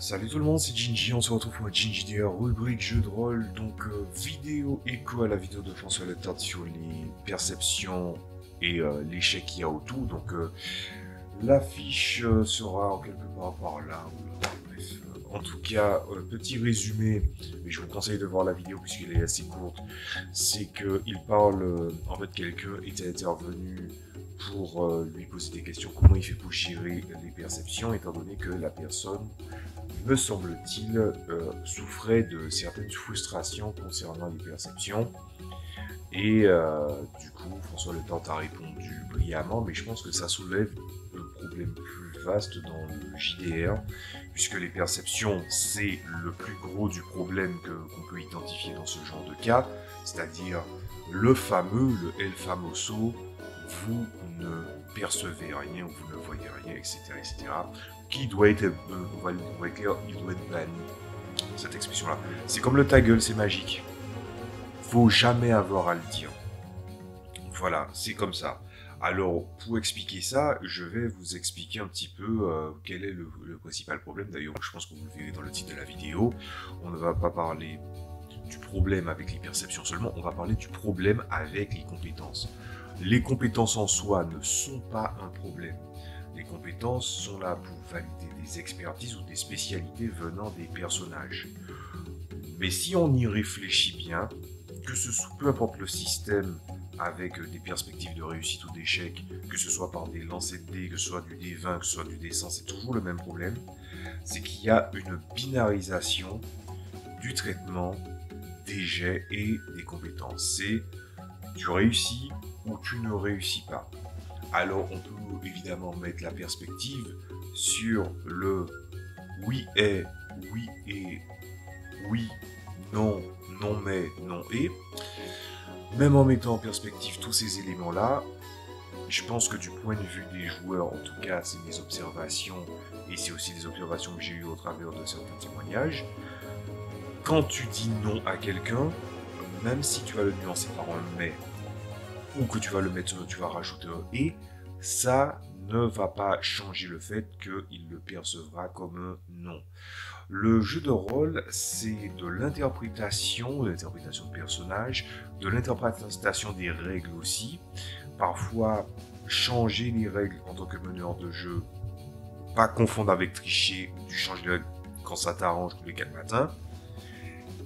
Salut tout le monde, c'est Ginji, on se retrouve pour un Ginji DR, rubrique jeu de rôle, donc vidéo écho à la vidéo de François Letarte sur les perceptions et l'échec qu'il y a autour, donc l'affiche sera en quelque part par là, ou là, bref. En tout cas, petit résumé, mais je vous conseille de voir la vidéo puisqu'elle est assez courte, c'est qu'il parle, en fait quelqu'un était intervenu pour lui poser des questions, comment il fait pour gérer les perceptions, étant donné que la personne, me semble-t-il, souffrait de certaines frustrations concernant les perceptions. Et du coup, François Letarte a répondu brillamment, mais je pense que ça soulève un problème plus vaste dans le JDR, puisque les perceptions, c'est le plus gros du problème qu'on peut identifier dans ce genre de cas, c'est-à-dire le fameux, le El Famoso, vous ne percevez rien, vous ne voyez rien, etc., etc., qui doit être, on va dire, il doit être banni, cette expression-là. C'est comme le ta gueule, c'est magique. Faut jamais avoir à le dire. Voilà, c'est comme ça. Alors, pour expliquer ça, je vais vous expliquer un petit peu quel est le principal problème. D'ailleurs, je pense que vous le verrez dans le titre de la vidéo. On ne va pas parler du problème avec les perceptions seulement, on va parler du problème avec les compétences. Les compétences en soi ne sont pas un problème. Les compétences sont là pour valider des expertises ou des spécialités venant des personnages. Mais si on y réfléchit bien, que ce soit peu importe le système avec des perspectives de réussite ou d'échec, que ce soit par des lancers de dés, que ce soit du D20, que ce soit du D100, c'est toujours le même problème. C'est qu'il y a une binarisation du traitement des jets et des compétences. C'est tu réussis ou tu ne réussis pas. Alors on peut évidemment mettre la perspective sur le oui et, oui et, oui, non, non mais, non et. Même en mettant en perspective tous ces éléments-là, je pense que du point de vue des joueurs, en tout cas c'est mes observations, et c'est aussi des observations que j'ai eues au travers de certains témoignages, quand tu dis non à quelqu'un, même si tu vas le nuancer par un mais, ou que tu vas le mettre, tu vas rajouter un et, ça ne va pas changer le fait qu'il le percevra comme un non. Le jeu de rôle, c'est de l'interprétation de personnages, de l'interprétation des règles aussi. Parfois, changer les règles en tant que meneur de jeu, pas confondre avec tricher, ou tu changes les règles quand ça t'arrange tous les 4 matins.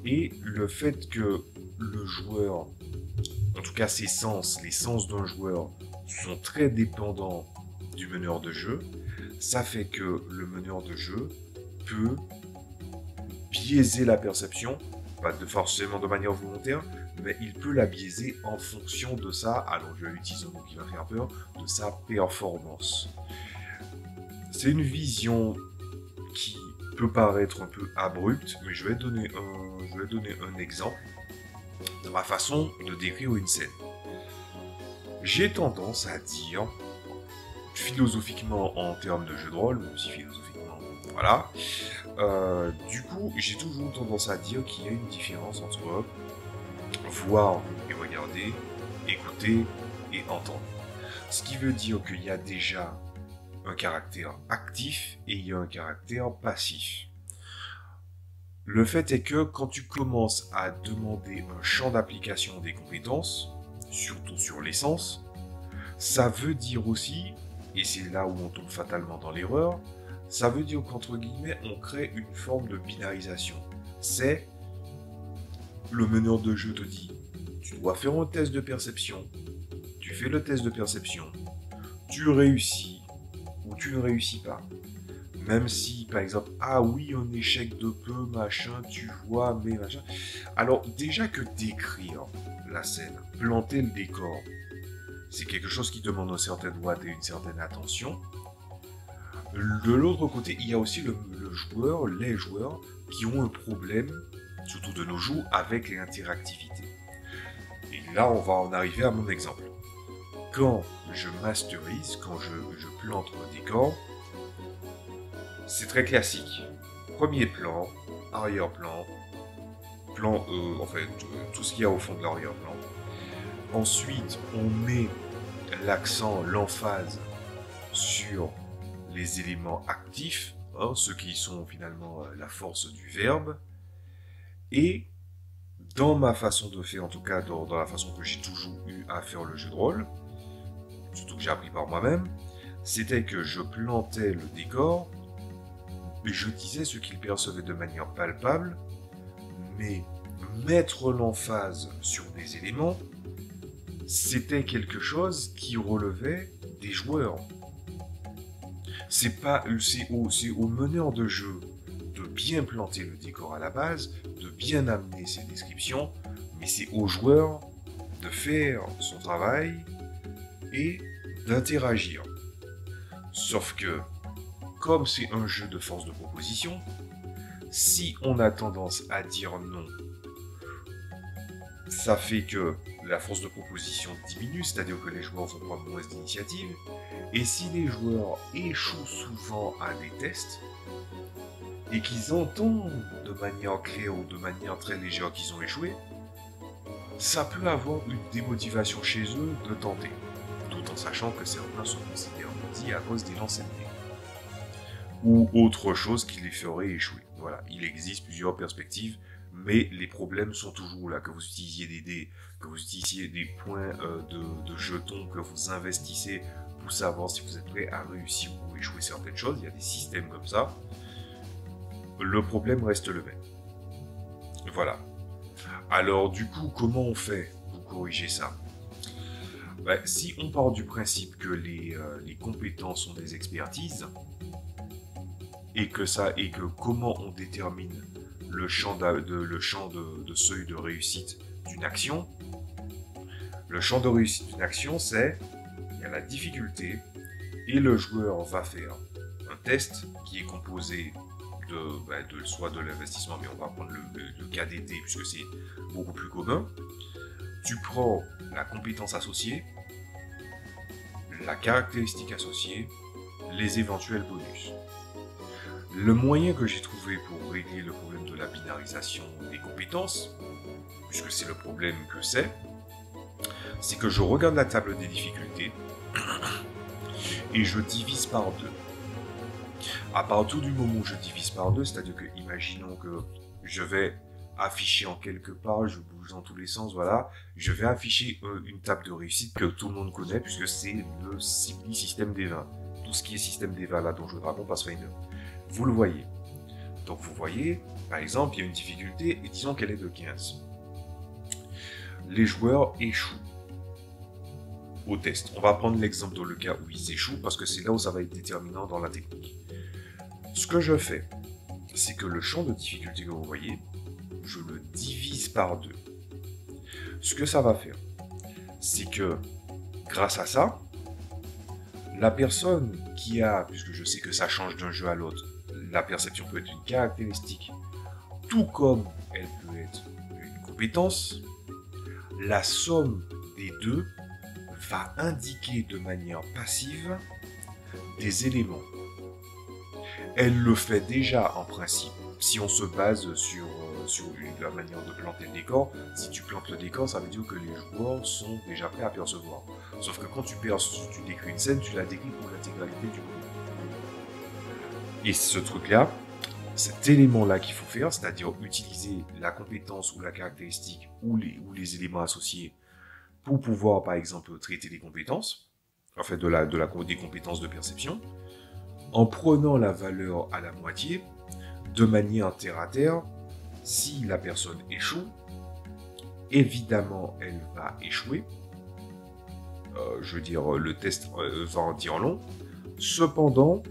Et le fait que le joueur, en tout cas ses sens, les sens d'un joueur, sont très dépendants du meneur de jeu, ça fait que le meneur de jeu peut biaiser la perception, pas forcément de manière volontaire, mais il peut la biaiser en fonction de ça, alors je vais utiliser un mot qui va faire peur, de sa performance. C'est une vision qui peut paraître un peu abrupte, mais je vais donner un exemple de ma façon de décrire une scène. J'ai tendance à dire, philosophiquement en termes de jeu de rôle, même si philosophiquement, voilà, du coup, j'ai toujours tendance à dire qu'il y a une différence entre voir et regarder, écouter et entendre. Ce qui veut dire qu'il y a déjà un caractère actif et il y a un caractère passif. Le fait est que quand tu commences à demander un champ d'application des compétences, surtout sur l'essence, ça veut dire aussi, et c'est là où on tombe fatalement dans l'erreur, ça veut dire qu'entre guillemets, on crée une forme de binarisation. C'est le meneur de jeu te dit, tu dois faire un test de perception, tu fais le test de perception, tu réussis ou tu ne réussis pas. Même si, par exemple, ah oui, un échec de peu, machin, tu vois, mais machin. Alors, déjà que décrire la scène, planter le décor, c'est quelque chose qui demande un certain ouate et une certaine attention. De l'autre côté, il y a aussi le joueur, les joueurs, qui ont un problème, surtout de nos jours, avec l'interactivité. Et là, on va en arriver à mon exemple. Quand je masterise, quand je plante un décor, c'est très classique. Premier plan, arrière-plan, plan, en fait, tout ce qu'il y a au fond de l'arrière-plan. Ensuite, on met l'accent, l'emphase sur les éléments actifs, hein, ceux qui sont finalement la force du verbe. Et dans ma façon de faire, en tout cas dans la façon que j'ai toujours eu à faire le jeu de rôle, surtout que j'ai appris par moi-même, c'était que je plantais le décor, et je disais ce qu'il percevait de manière palpable, mais mettre l'emphase sur des éléments, c'était quelque chose qui relevait des joueurs. C'est au meneur de jeu de bien planter le décor à la base, de bien amener ses descriptions, mais c'est au joueur de faire son travail et d'interagir. Sauf que, comme c'est un jeu de force de proposition, si on a tendance à dire non, ça fait que la force de proposition diminue, c'est-à-dire que les joueurs vont prendre moins d'initiative, et si les joueurs échouent souvent à des tests, et qu'ils entendent de manière claire ou de manière très légère qu'ils ont échoué, ça peut avoir une démotivation chez eux de tenter, tout en sachant que certains se considèrent maudits à cause des lancers de dés, ou autre chose qui les ferait échouer. Voilà, il existe plusieurs perspectives, mais les problèmes sont toujours là. Que vous utilisiez des dés, que vous utilisiez des points de jetons, que vous investissez pour savoir si vous êtes prêt à réussir ou échouer certaines choses, il y a des systèmes comme ça. Le problème reste le même. Voilà. Alors du coup, comment on fait pour corriger ça? Si on part du principe que les compétences sont des expertises, et que comment on détermine le champ de seuil de réussite d'une action, le champ de réussite d'une action, c'est il y a la difficulté, et le joueur va faire un test qui est composé soit de l'investissement, mais on va prendre le cas d'été puisque c'est beaucoup plus commun. Tu prends la compétence associée, la caractéristique associée, les éventuels bonus. Le moyen que j'ai trouvé pour régler le problème de la binarisation des compétences, puisque c'est le problème que c'est que je regarde la table des difficultés et je divise par deux. À partir du moment où je divise par deux, c'est-à-dire que, imaginons que je vais afficher en quelque part, je bouge dans tous les sens, voilà, je vais afficher une table de réussite que tout le monde connaît, puisque c'est le système des 20. Tout ce qui est système des 20 là, Donjons et Dragons, Pathfinder. Vous le voyez. Donc vous voyez, par exemple, il y a une difficulté, et disons qu'elle est de 15. Les joueurs échouent au test. On va prendre l'exemple dans le cas où ils échouent, parce que c'est là où ça va être déterminant dans la technique. Ce que je fais, c'est que le champ de difficulté que vous voyez, je le divise par deux. Ce que ça va faire, c'est que, grâce à ça, la personne qui a, puisque je sais que ça change d'un jeu à l'autre, la perception peut être une caractéristique, tout comme elle peut être une compétence, la somme des deux va indiquer de manière passive des éléments. Elle le fait déjà en principe, si on se base sur la manière de planter le décor. Si tu plantes le décor, ça veut dire que les joueurs sont déjà prêts à percevoir. Sauf que quand tu décris une scène, tu la décris pour l'intégralité du groupe. Et ce truc-là, cet élément-là qu'il faut faire, c'est-à-dire utiliser la compétence ou la caractéristique ou les éléments associés pour pouvoir, par exemple, traiter des compétences, en fait des compétences de perception, en prenant la valeur à la moitié, de manière terre à terre. Si la personne échoue, évidemment, elle va échouer. Je veux dire, le test va en dire long. Cependant,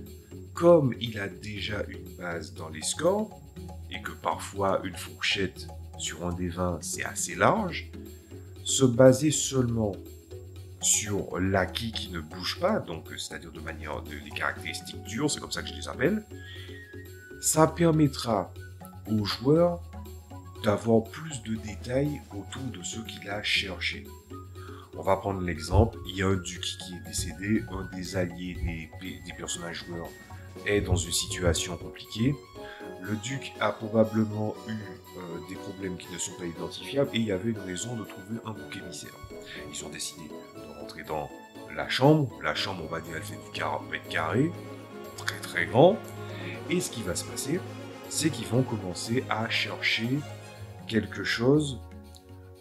comme il a déjà une base dans les scores, et que parfois une fourchette sur un des 20, c'est assez large, se baser seulement sur l'acquis qui ne bouge pas, donc c'est-à-dire de manière les caractéristiques dures, c'est comme ça que je les appelle, ça permettra au joueur d'avoir plus de détails autour de ce qu'il a cherché. On va prendre l'exemple, il y a un duc qui est décédé, un des alliés des personnages joueurs est dans une situation compliquée. Le duc a probablement eu des problèmes qui ne sont pas identifiables et il y avait une raison de trouver un bouc émissaire. Ils ont décidé de rentrer dans la chambre. La chambre, on va dire, elle fait du 40 mètres carrés, très très grand. Et ce qui va se passer, c'est qu'ils vont commencer à chercher quelque chose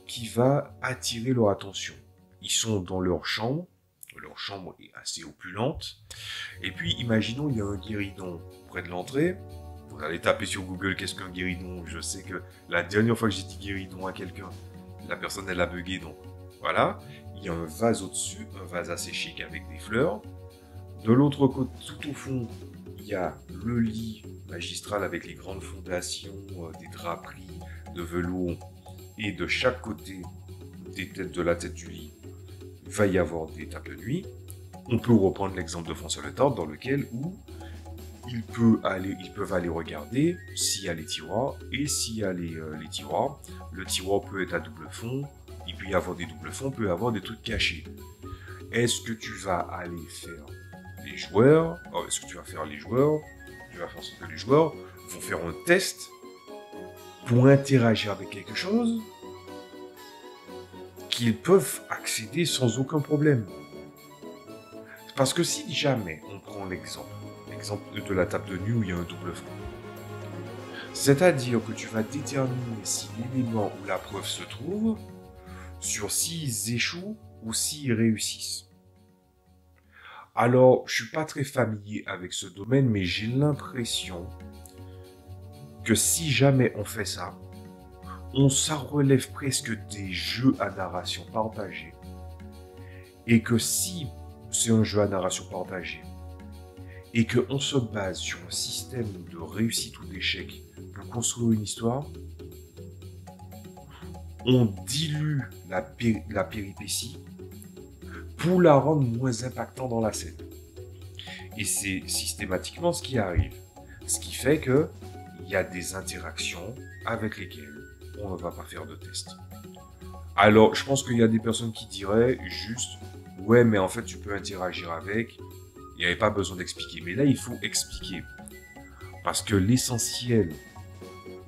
qui va attirer leur attention. Ils sont dans leur chambre est assez opulente, et puis imaginons il y a un guéridon près de l'entrée. Vous allez taper sur Google qu'est-ce qu'un guéridon. Je sais que la dernière fois que j'ai dit guéridon à quelqu'un, la personne elle a bugué, donc voilà. Il y a un vase au-dessus, un vase assez chic avec des fleurs. De l'autre côté, tout au fond, il y a le lit magistral avec les grandes fondations, des draperies de velours, et de chaque côté de la tête du lit, il va y avoir des tables de nuit. On peut reprendre l'exemple de François Letard dans lequel ils peuvent aller regarder s'il y a les tiroirs, et s'il y a les tiroirs, le tiroir peut être à double fond, il peut y avoir des doubles fonds, il peut y avoir des trucs cachés. Est-ce que tu vas aller faire les joueurs, est-ce que tu vas faire les joueurs, tu vas faire ce que les joueurs vont faire un test pour interagir avec quelque chose qu'ils peuvent accéder sans aucun problème. Parce que si jamais on prend l'exemple de la table de nuit où il y a un double fond, c'est-à-dire que tu vas déterminer si l'élément où la preuve se trouve sur s'ils échouent ou s'ils réussissent. Alors, je suis pas très familier avec ce domaine, mais j'ai l'impression que si jamais on fait ça, ça relève presque des jeux à narration partagée. Et que si c'est un jeu à narration partagée, et qu'on se base sur un système de réussite ou d'échec pour construire une histoire, on dilue la péripétie pour la rendre moins impactante dans la scène. Et c'est systématiquement ce qui arrive. Ce qui fait que il y a des interactions avec lesquelles on ne va pas faire de test. Alors, je pense qu'il y a des personnes qui diraient juste « Ouais, mais en fait, tu peux interagir avec, il n'y avait pas besoin d'expliquer. » Mais là, il faut expliquer. Parce que l'essentiel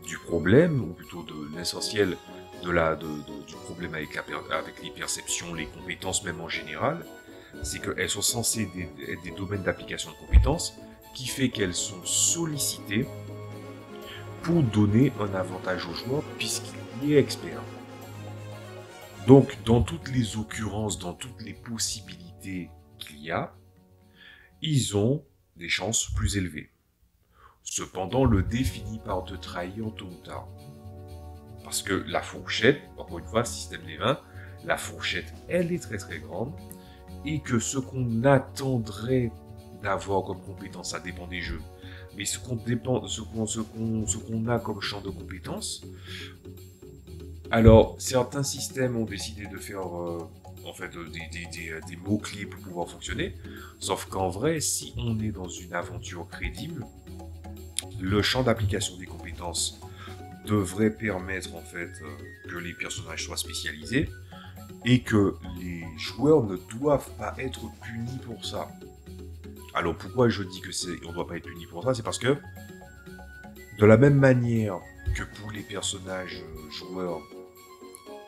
du problème, ou plutôt de l'essentiel du problème avec les perceptions, les compétences, même en général, c'est qu'elles sont censées être des domaines d'application de compétences qui fait qu'elles sont sollicitées pour donner un avantage aux joueurs puisqu'il est expert. Donc, dans toutes les occurrences, dans toutes les possibilités qu'il y a, ils ont des chances plus élevées. Cependant, le dé finit par te trahir tôt ou tard. Parce que la fourchette, encore une fois, système des 20, la fourchette, elle est très très grande, et que ce qu'on attendrait d'avoir comme compétence, ça dépend des jeux, mais ce qu'on a comme champ de compétences. Alors, certains systèmes ont décidé de faire en fait des mots-clés pour pouvoir fonctionner, sauf qu'en vrai, si on est dans une aventure crédible, le champ d'application des compétences devrait permettre en fait que les personnages soient spécialisés et que les joueurs ne doivent pas être punis pour ça. Alors pourquoi je dis que on ne doit pas être puni pour ça, c'est parce que de la même manière que pour les personnages joueurs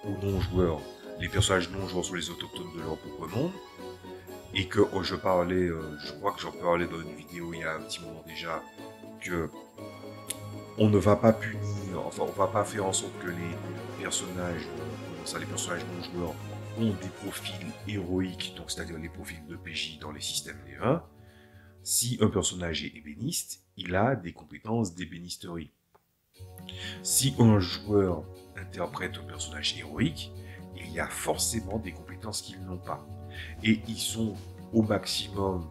ou non joueurs, les personnages non joueurs sont les autochtones de leur propre monde, et que je crois que j'en parlais dans une vidéo il y a un petit moment déjà, que on ne va pas punir, enfin on va pas faire en sorte que les personnages non joueurs ont des profils héroïques, donc c'est-à-dire les profils de PJ dans les systèmes D1. Si un personnage est ébéniste, il a des compétences d'ébénisterie. Si un joueur interprète un personnage héroïque, il y a forcément des compétences qu'ils n'ont pas. Et ils sont au maximum,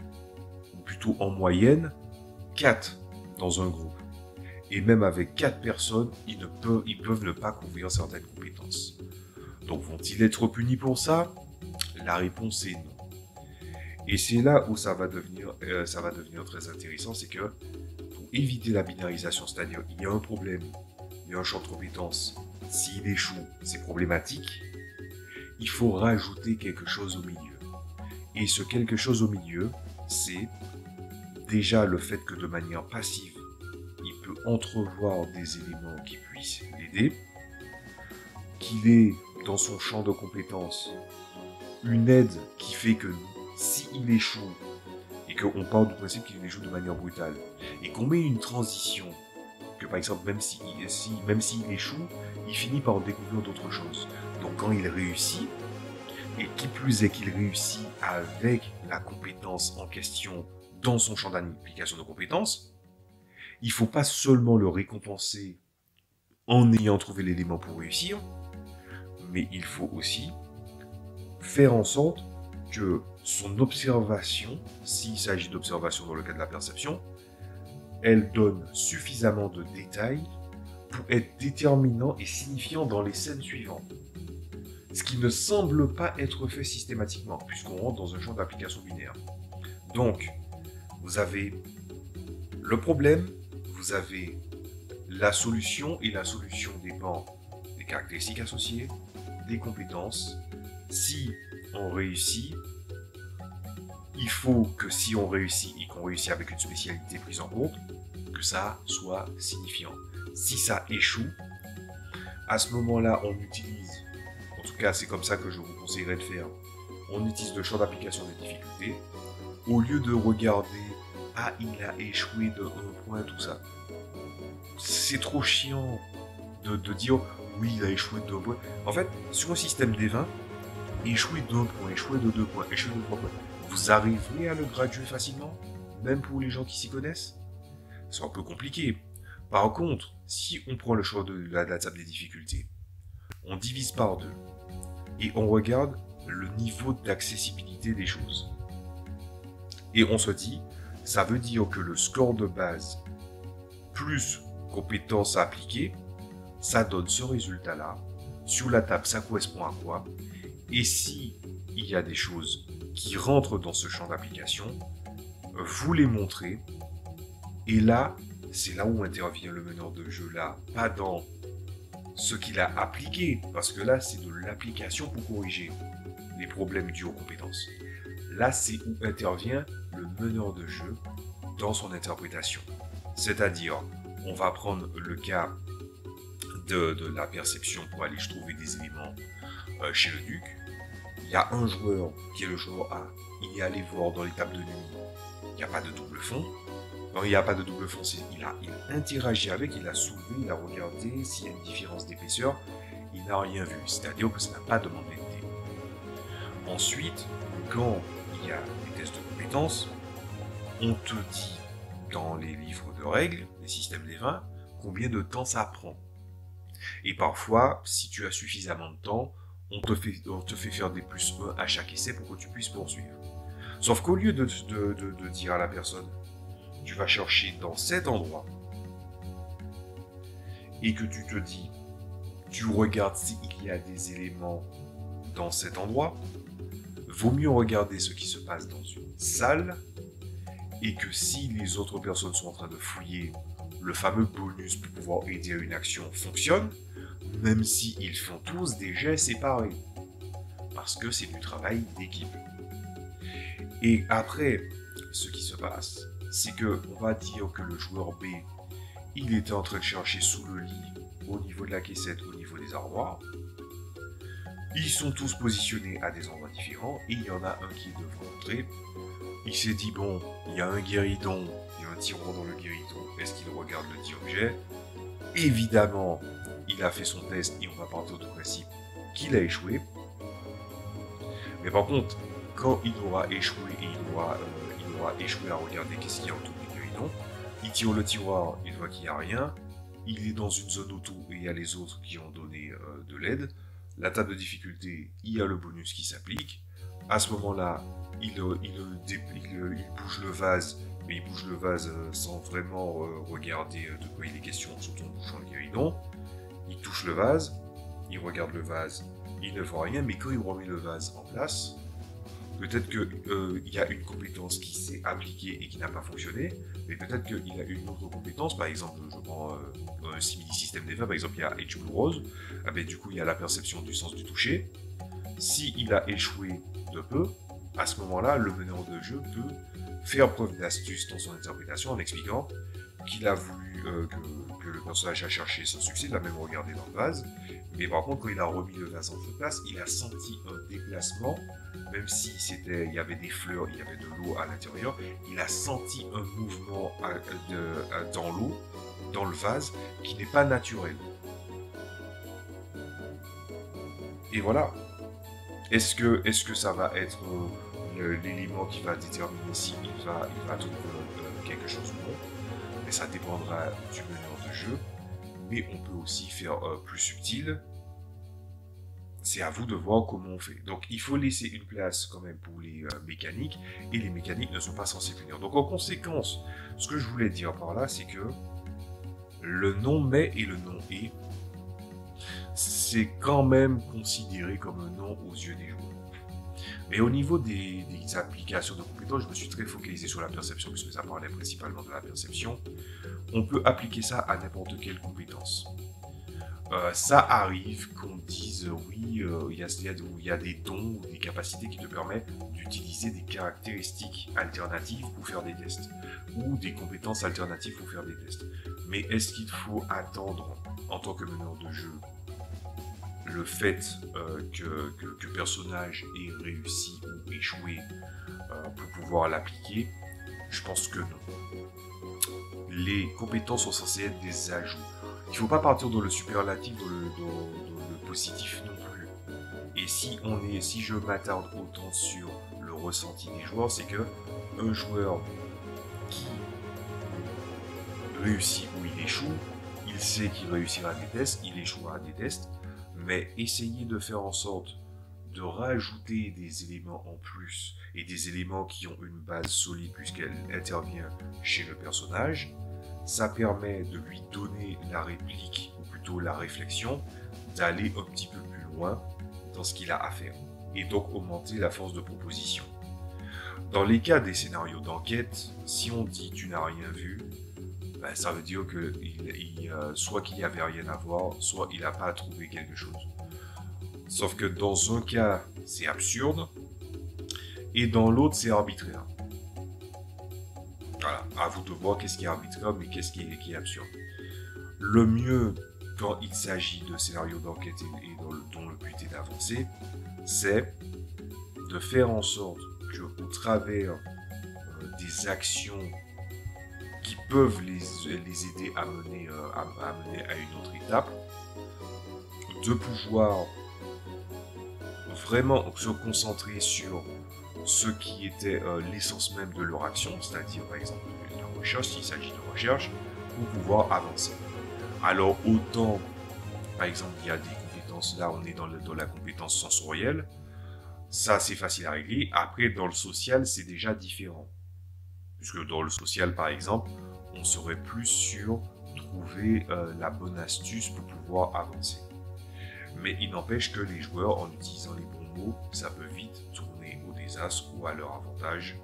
ou plutôt en moyenne, 4 dans un groupe. Et même avec 4 personnes, ils peuvent ne pas couvrir certaines compétences. Donc vont-ils être punis pour ça? La réponse est non. Et c'est là où ça va devenir très intéressant, c'est que pour éviter la binarisation, c'est-à-dire il y a un problème, il y a un champ de compétences, s'il échoue, c'est problématique, il faut rajouter quelque chose au milieu. Et ce quelque chose au milieu, c'est déjà le fait que de manière passive, il peut entrevoir des éléments qui puissent l'aider, qu'il ait dans son champ de compétences une aide qui fait que s'il échoue et qu'on part du principe qu'il échoue de manière brutale, et qu'on met une transition, que par exemple, même s'il échoue, il finit par découvrir d'autres choses. Donc quand il réussit, et qui plus est qu'il réussit avec la compétence en question dans son champ d'application de compétences, il ne faut pas seulement le récompenser en ayant trouvé l'élément pour réussir, mais il faut aussi faire en sorte que son observation, s'il s'agit d'observation dans le cas de la perception, elle donne suffisamment de détails pour être déterminant et signifiant dans les scènes suivantes. Ce qui ne semble pas être fait systématiquement, puisqu'on rentre dans un champ d'application binaire. Donc, vous avez le problème, vous avez la solution, et la solution dépend des caractéristiques associées, des compétences. Si on réussit, il faut que si on réussit et qu'on réussit avec une spécialité prise en compte, que ça soit signifiant. Si ça échoue, à ce moment-là, on utilise, en tout cas c'est comme ça que je vous conseillerais de faire, on utilise le champ d'application des difficultés, au lieu de regarder « Ah, il a échoué de 1 point », tout ça. C'est trop chiant de dire « Oui, il a échoué de 2 points ». En fait, sur un système D20, échouer d'1 point, échouer de 2 points, échouer de 3 points, vous arriverez à le graduer facilement, même pour les gens qui s'y connaissent. C'est un peu compliqué. Par contre, si on prend le choix de la table des difficultés, on divise par 2 et on regarde le niveau d'accessibilité des choses. Et on se dit, ça veut dire que le score de base plus compétences à appliquer, ça donne ce résultat-là. Sur la table, ça correspond à quoi? Et si il y a des choses qui rentrent dans ce champ d'application, vous les montrez. Et là, c'est là où intervient le meneur de jeu, là, pas dans ce qu'il a appliqué, parce que là, c'est de l'application pour corriger les problèmes dus aux compétences. Là, c'est où intervient le meneur de jeu dans son interprétation. C'est-à-dire, on va prendre le cas de la perception pour aller trouver des éléments chez le duc. Il y a un joueur qui est le joueur A, il est allé voir dans les tables de nuit, il n'y a pas de double fond. Non, il n'y a pas de double fond, il a interagi avec, il a soulevé, il a regardé s'il y a une différence d'épaisseur, il n'a rien vu, c'est-à-dire que ça n'a pas demandé de dé. Ensuite, quand il y a des tests de compétences, on te dit dans les livres de règles, les systèmes des 20, combien de temps ça prend. Et parfois, si tu as suffisamment de temps, on te fait faire des plus 1 à chaque essai pour que tu puisses poursuivre. Sauf qu'au lieu de dire à la personne, tu vas chercher dans cet endroit, et que tu te dis, tu regardes s'il y a des éléments dans cet endroit, vaut mieux regarder ce qui se passe dans une salle, et que si les autres personnes sont en train de fouiller, le fameux bonus pour pouvoir aider à une action fonctionne, même s'ils font tous des jets séparés. Parce que c'est du travail d'équipe. Et après, ce qui se passe, c'est que on va dire que le joueur B, il était en train de chercher sous le lit, au niveau de la caissette, au niveau des armoires. Ils sont tous positionnés à des endroits différents, et il y en a un qui est devant l'entrée. Il s'est dit, bon, il y a un guéridon, il y a un tiroir dans le guéridon, est-ce qu'il regarde le dit objet? Évidemment, il a fait son test, et on va partir du principe qu'il a échoué. Mais par contre, quand il aura échoué, et il aura échoué à regarder qu'est-ce qu'il y a autour du guéridon, il tire le tiroir, il voit qu'il n'y a rien, il est dans une zone autour, et il y a les autres qui ont donné de l'aide. La table de difficulté, il y a le bonus qui s'applique. À ce moment-là, il bouge le vase, mais il bouge le vase sans vraiment regarder de quoi il est question, surtout en bougeant le guéridon. Il touche le vase, il regarde le vase, il ne voit rien, mais quand il remet le vase en place, peut-être qu'il y a une compétence qui s'est appliquée et qui n'a pas fonctionné, mais peut-être qu'il a une autre compétence, par exemple, je prends un simili-système des 20, par exemple, il y a H Blue Rose, du coup il y a la perception du sens du toucher. S'il a échoué de peu, à ce moment-là, le meneur de jeu peut faire preuve d'astuce dans son interprétation en expliquant qu'il a voulu que le personnage a cherché sans succès, il a même regardé dans le vase, mais par contre, quand il a remis le vase en place, il a senti un déplacement même si il y avait des fleurs, il y avait de l'eau à l'intérieur, il a senti un mouvement dans l'eau, dans le vase, qui n'est pas naturel. Et voilà. Est-ce que ça va être l'élément qui va déterminer si il va trouver quelque chose ou non? Mais ça dépendra du meneur de jeu. Mais on peut aussi faire plus subtil. C'est à vous de voir comment on fait. Donc il faut laisser une place quand même pour les mécaniques. Et les mécaniques ne sont pas censées finir. Donc en conséquence, ce que je voulais dire par là, c'est que le nom mais et le nom et, c'est quand même considéré comme un nom aux yeux des joueurs. Mais au niveau des applications de compétences, je me suis très focalisé sur la perception, puisque ça parlait principalement de la perception. On peut appliquer ça à n'importe quelle compétence. Ça arrive qu'on dise oui, il y a des dons ou des capacités qui te permettent d'utiliser des caractéristiques alternatives pour faire des tests, ou des compétences alternatives pour faire des tests. Mais est-ce qu'il faut attendre, en tant que meneur de jeu, le fait que personnage ait réussi ou échoué pour pouvoir l'appliquer? Je pense que non. Les compétences sont censées être des ajouts. Il ne faut pas partir dans le superlatif, dans le positif non plus. Et si je m'attarde autant sur le ressenti des joueurs, c'est que un joueur qui réussit ou il échoue, il sait qu'il réussira des tests, il échouera des tests, mais essayer de faire en sorte de rajouter des éléments en plus et des éléments qui ont une base solide puisqu'elle intervient chez le personnage, ça permet de lui donner la réplique ou plutôt la réflexion d'aller un petit peu plus loin dans ce qu'il a à faire et donc augmenter la force de proposition. Dans les cas des scénarios d'enquête, si on dit tu n'as rien vu, ben, ça veut dire que soit qu'il n'y avait rien à voir, soit il n'a pas trouvé quelque chose. Sauf que dans un cas, c'est absurde, et dans l'autre, c'est arbitraire. Voilà, à vous de voir qu'est-ce qui est arbitraire, mais qu'est-ce qui est absurde. Le mieux, quand il s'agit de scénarios d'enquête et dont le but est d'avancer, c'est de faire en sorte qu'au travers des actions qui peuvent les aider à mener à une autre étape, de pouvoir vraiment se concentrer sur ce qui était l'essence même de leur action, c'est-à-dire par exemple la recherche, s'il s'agit de recherche, pour pouvoir avancer. Alors autant, par exemple, il y a des compétences, là on est dans la compétence sensorielle, ça c'est facile à régler. Après dans le social c'est déjà différent. Puisque dans le social, par exemple, on serait plus sur trouver la bonne astuce pour pouvoir avancer. Mais il n'empêche que les joueurs, en utilisant les bons mots, ça peut vite tourner au désastre ou à leur avantage.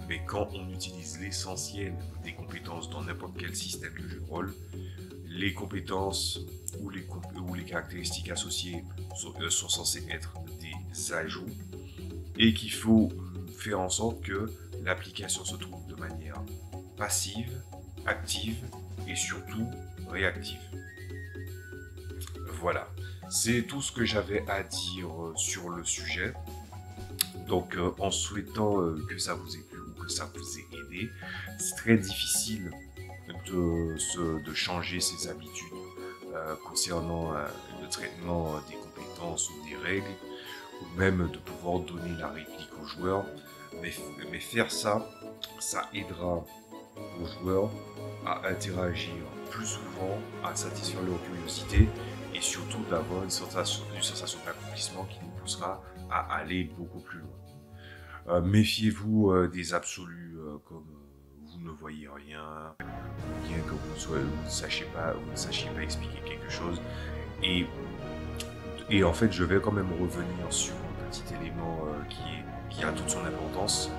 Mais quand on utilise l'essentiel des compétences dans n'importe quel système de jeu de rôle, les compétences ou les caractéristiques associées sont censées être des ajouts et qu'il faut faire en sorte que l'application se trouve de manière passive, active et surtout réactive. Voilà, c'est tout ce que j'avais à dire sur le sujet. Donc en souhaitant que ça vous ait plu ou que ça vous ait aidé, c'est très difficile de changer ses habitudes concernant le traitement des compétences ou des règles, ou même de pouvoir donner la réplique aux joueurs. Mais faire ça, ça aidera aux joueurs à interagir plus souvent, à satisfaire leur curiosité et surtout d'avoir une sensation d'accomplissement qui nous poussera à aller beaucoup plus loin. Méfiez-vous des absolus comme vous ne voyez rien, ou bien que vous ne sachiez pas expliquer quelque chose. Et en fait, je vais quand même revenir sur un petit élément qui a toute son importance.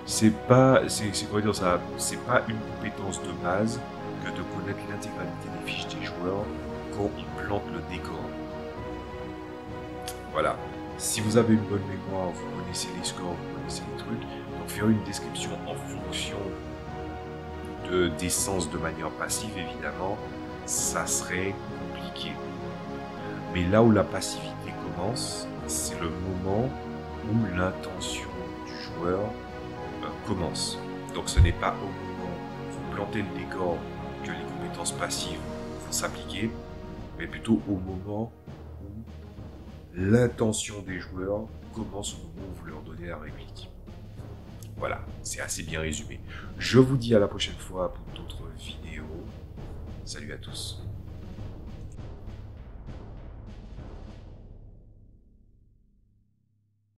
C'est pas une compétence de base que de connaître l'intégralité des fiches des joueurs quand on plante le décor. Voilà. Si vous avez une bonne mémoire, vous connaissez les scores, vous connaissez les trucs, donc faire une description en fonction des sens de manière passive, évidemment, ça serait compliqué. Mais là où la passivité commence, c'est le moment où l'intention du joueur commence. Donc ce n'est pas au moment où vous plantez le décor que les compétences passives vont s'appliquer, mais plutôt au moment où l'intention des joueurs commence, au moment où vous leur donnez la réplique. Voilà, c'est assez bien résumé. Je vous dis à la prochaine fois pour d'autres vidéos. Salut à tous.